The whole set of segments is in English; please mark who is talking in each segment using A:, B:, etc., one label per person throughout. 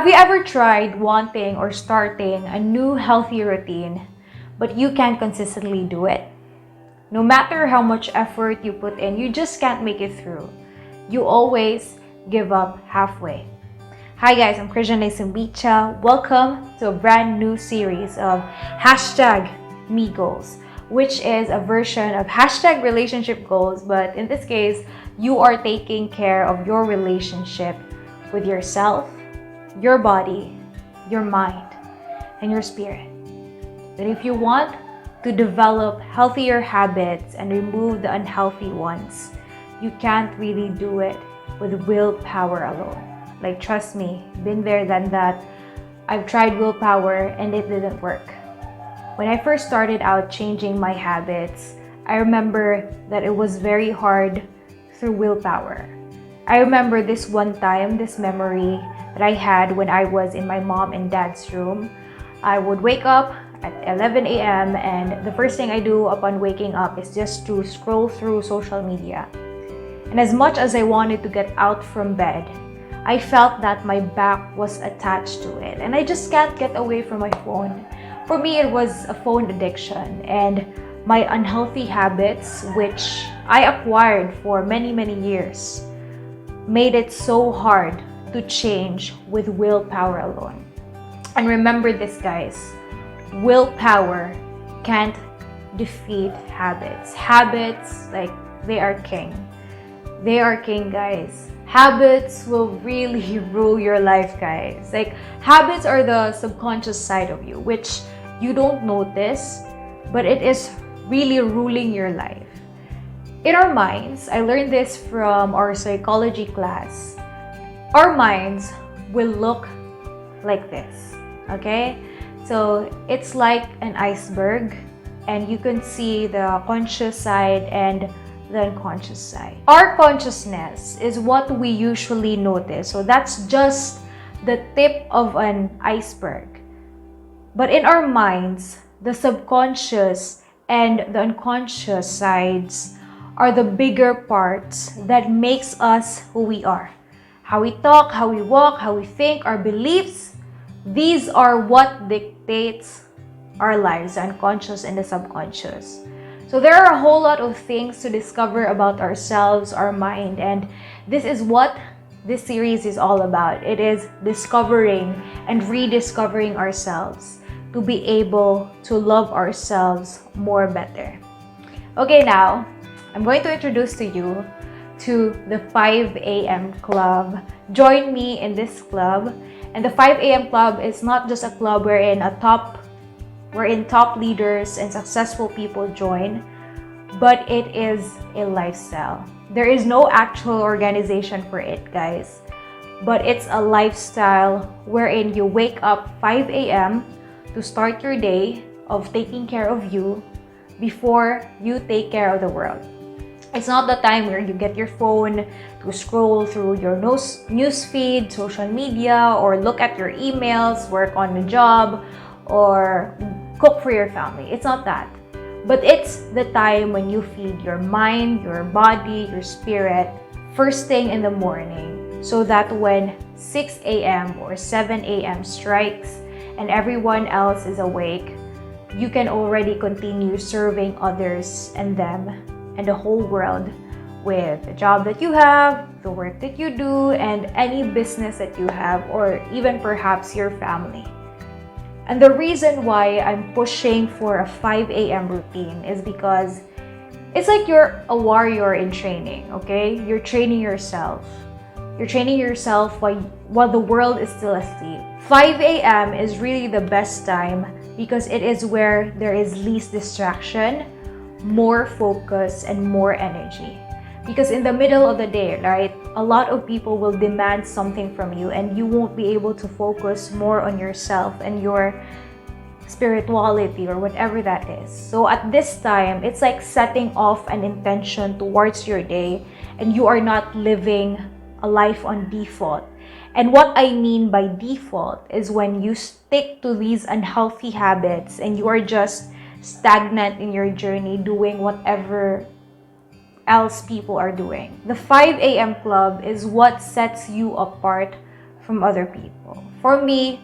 A: Have you ever tried wanting or starting a new healthy routine, but you can't consistently do it? No matter how much effort you put in, you just can't make it through. You always give up halfway. Hi guys, I'm Christian Simbicha. Welcome to a brand new series of #Me Goals, which is a version of #relationship goals, but in this case, you are taking care of your relationship with yourself, your body, your mind, and your spirit. That if you want to develop healthier habits and remove the unhealthy ones, you can't really do it with willpower alone. Like, trust me, been there, done that. I've tried willpower and it didn't work. When I first started out changing my habits, I remember that it was very hard through willpower. I remember this one time, this memory that I had when I was in my mom and dad's room. I would wake up at 11 a.m. and the first thing I do upon waking up is just to scroll through social media. And as much as I wanted to get out from bed, I felt that my back was attached to it and I just can't get away from my phone. For me, it was a phone addiction, and my unhealthy habits, which I acquired for many years, made it so hard to change with willpower alone. And remember this, guys, willpower can't defeat habits. Habits, like, they are king. They are king, guys. Habits will really rule your life, guys. Like, habits are the subconscious side of you, which you don't notice, but it is really ruling your life. In our minds, I learned this from our psychology class, our minds will look like this, okay? So it's like an iceberg, and you can see the conscious side and the unconscious side. Our consciousness is what we usually notice, so that's just the tip of an iceberg. But in our minds, the subconscious and the unconscious sides are the bigger parts that makes us who we are. How we talk, how we walk, how we think, our beliefs, these are what dictates our lives, the unconscious and the subconscious. So there are a whole lot of things to discover about ourselves, our mind, and this is what this series is all about. It is discovering and rediscovering ourselves to be able to love ourselves more better. Okay, now I'm going to introduce to you to the 5 a.m. club. Join me in this club. And the 5 a.m. club is not just a club wherein top leaders and successful people join, but it is a lifestyle. There is no actual organization for it, guys, but it's a lifestyle wherein you wake up 5 a.m. to start your day of taking care of you before you take care of the world. It's not the time where you get your phone to scroll through your news feed, social media, or look at your emails, work on the job, or cook for your family. It's not that. But it's the time when you feed your mind, your body, your spirit first thing in the morning, so that when 6 a.m. or 7 a.m. strikes and everyone else is awake, you can already continue serving others and them and the whole world with the job that you have, the work that you do, and any business that you have, or even perhaps your family. And the reason why I'm pushing for a 5 a.m. routine is because it's like you're a warrior in training, okay? You're training yourself. You're training yourself while the world is still asleep. 5 a.m. is really the best time because it is where there is least distraction, more focus, and more energy. Because in the middle of the day, right, a lot of people will demand something from you and you won't be able to focus more on yourself and your spirituality or whatever that is. So at this time, it's like setting off an intention towards your day and you are not living a life on default. And what I mean by default is when you stick to these unhealthy habits and you are just stagnant in your journey doing whatever else people are doing. The 5 a.m. club is what sets you apart from other people. For me,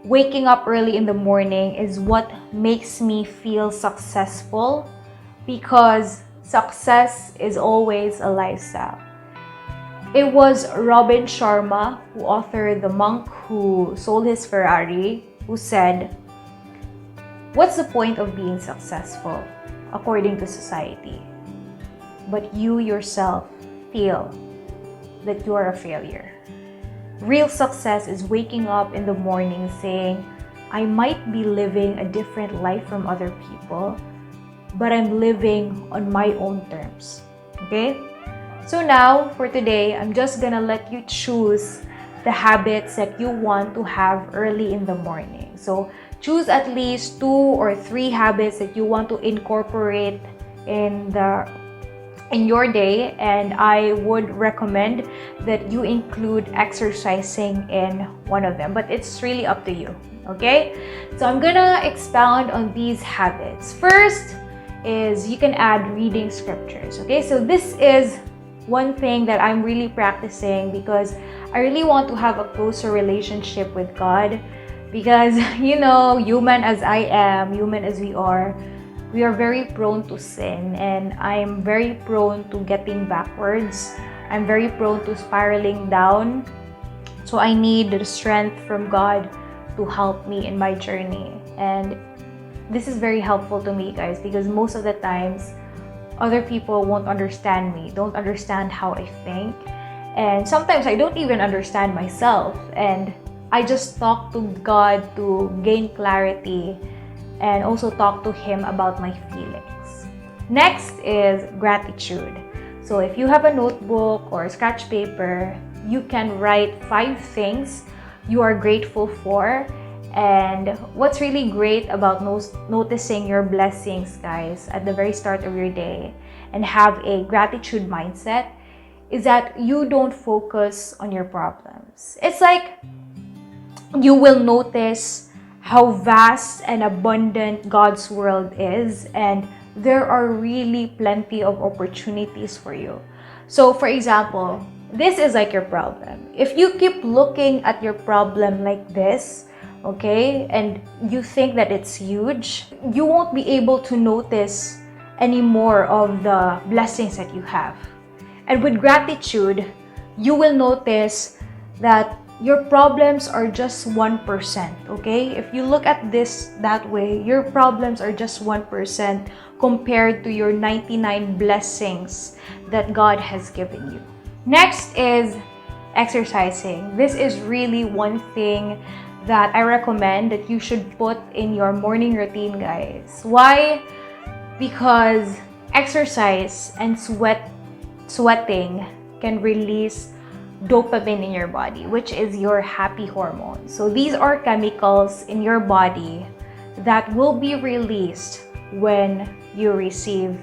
A: waking up early in the morning is what makes me feel successful, because success is always a lifestyle. It was Robin Sharma, who authored The Monk Who Sold His Ferrari, who said, "What's the point of being successful according to society? But you yourself feel that you are a failure." Real success is waking up in the morning saying, "I might be living a different life from other people, but I'm living on my own terms." Okay? So now, for today, I'm just gonna let you choose the habits that you want to have early in the morning. So choose at least 2 or 3 habits that you want to incorporate in your day, and I would recommend that you include exercising in one of them, but it's really up to you. Okay, so I'm gonna expound on these habits. First is you can add reading scriptures. Okay, so this is one thing that I'm really practicing because I really want to have a closer relationship with God, because human as I am, human as we are very prone to sin, and I'm very prone to getting backwards. I'm very prone to spiraling down. So I need the strength from God to help me in my journey. And this is very helpful to me, guys, because most of the times other people won't understand me, don't understand how I think. And sometimes I don't even understand myself. And I just talk to God to gain clarity and also talk to Him about my feelings. Next is gratitude. So if you have a notebook or scratch paper, you can write 5 things you are grateful for. And what's really great about noticing your blessings, guys, at the very start of your day and have a gratitude mindset is that you don't focus on your problems. It's like you will notice how vast and abundant God's world is, and there are really plenty of opportunities for you. So for example, this is like your problem. If you keep looking at your problem like this, okay, and you think that it's huge, you won't be able to notice any more of the blessings that you have. And with gratitude, you will notice that your problems are just 1%, okay? If you look at this that way, your problems are just 1% compared to your 99 blessings that God has given you. Next is exercising. This is really one thing that I recommend that you should put in your morning routine, guys. Why? Because exercise and sweating can release dopamine in your body, which is your happy hormone. So these are chemicals in your body that will be released when you receive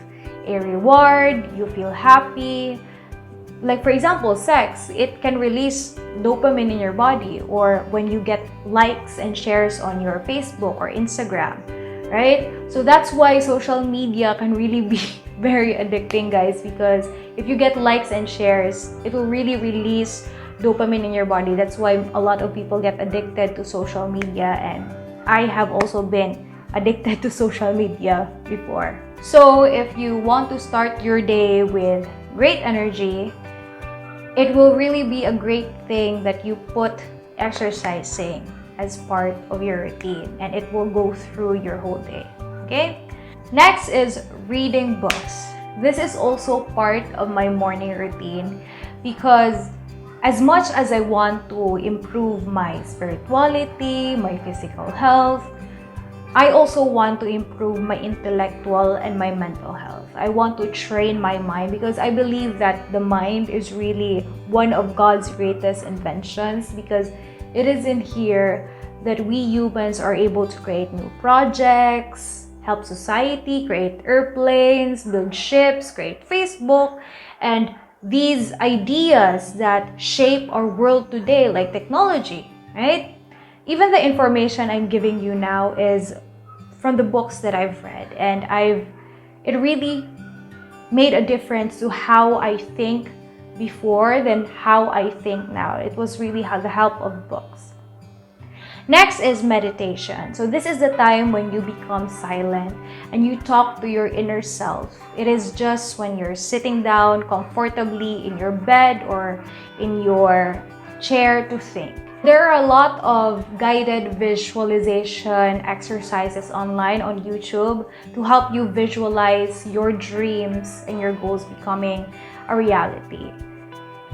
A: a reward, you feel happy. Like for example, sex, it can release dopamine in your body, or when you get likes and shares on your Facebook or Instagram, right? So that's why social media can really be very addicting, guys, because if you get likes and shares, it will really release dopamine in your body. That's why a lot of people get addicted to social media, and I have also been addicted to social media before. So if you want to start your day with great energy, it will really be a great thing that you put exercising as part of your routine, and it will go through your whole day. Okay? Next is reading books. This is also part of my morning routine because as much as I want to improve my spirituality, my physical health, I also want to improve my intellectual and my mental health. I want to train my mind because I believe that the mind is really one of God's greatest inventions, because it is in here that we humans are able to create new projects, help society, create airplanes, build ships, create Facebook, and these ideas that shape our world today, like technology, right? Even the information I'm giving you now is from the books that I've read, and it really made a difference to how I think before than how I think now. It was really the help of books. Next is meditation. So this is the time when you become silent and you talk to your inner self. It is just when you're sitting down comfortably in your bed or in your chair to think. There are a lot of guided visualization exercises online on YouTube to help you visualize your dreams and your goals becoming a reality.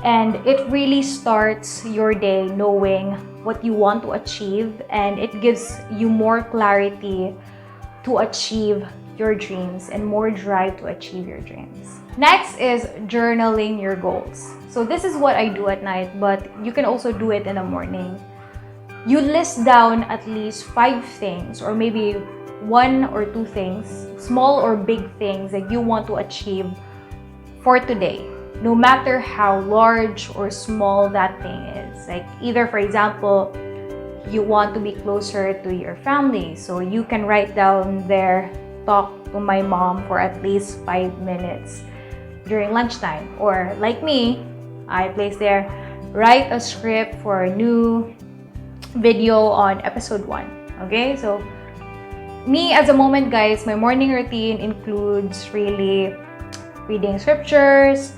A: And it really starts your day knowing what you want to achieve, and it gives you more clarity to achieve your dreams and more drive to achieve your dreams. Next is journaling your goals. So this is what I do at night, but you can also do it in the morning. You list down at least 5 things, or maybe 1 or 2 things, small or big things that you want to achieve for today, no matter how large or small that thing is. Like either, for example, you want to be closer to your family, so you can write down there, talk to my mom for at least 5 minutes during lunchtime. Or like me, I place there, write a script for a new video on episode 1. Okay, so me as a moment, guys, my morning routine includes really reading scriptures,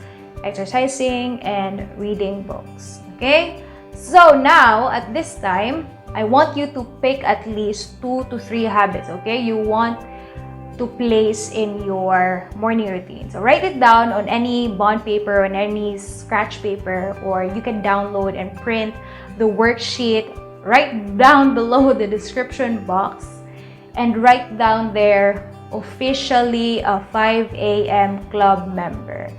A: exercising, and reading books. Okay, so now at this time, I want you to pick at least 2 to 3 habits. Okay, you want to place in your morning routine. So write it down on any bond paper, on any scratch paper, or you can download and print the worksheet right down below the description box, and write down there, officially a 5 a.m. club member.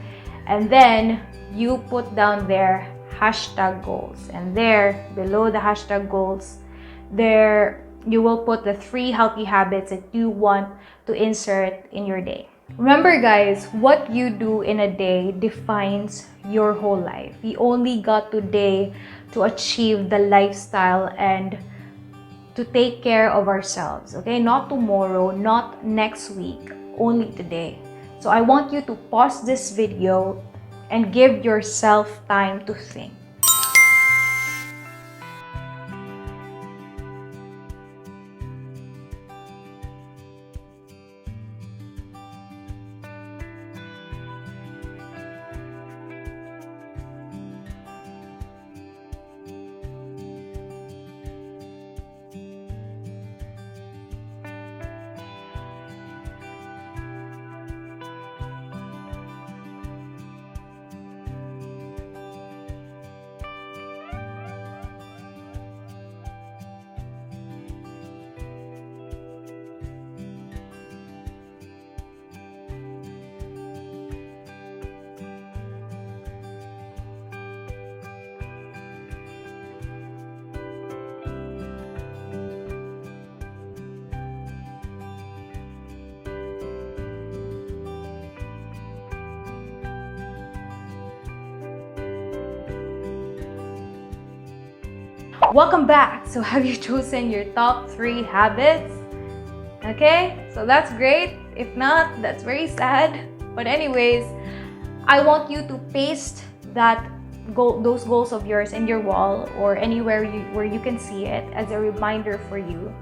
A: And then you put down there hashtag goals, and there below the hashtag goals, there you will put the 3 healthy habits that you want to insert in your day. Remember, guys, what you do in a day defines your whole life. We only got today to achieve the lifestyle and to take care of ourselves, okay? Not tomorrow, not next week, only today. So I want you to pause this video and give yourself time to think. Welcome back. So have you chosen your top 3 habits? Okay, so that's great. If not, that's very sad. But anyways, I want you to paste those goals of yours in your wall or anywhere where you can see it as a reminder for you.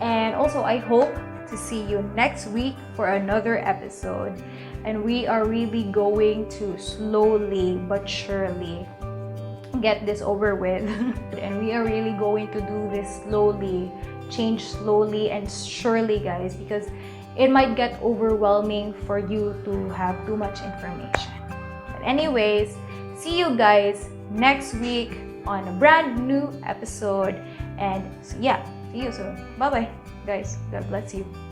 A: And also, I hope to see you next week for another episode. And we are really going to slowly but surely get this over with. And we are really going to do this slowly, change slowly and surely, guys, because it might get overwhelming for you to have too much information. But anyways, see you guys next week on a brand new episode. And so yeah, see you soon. Bye bye, guys. God bless you.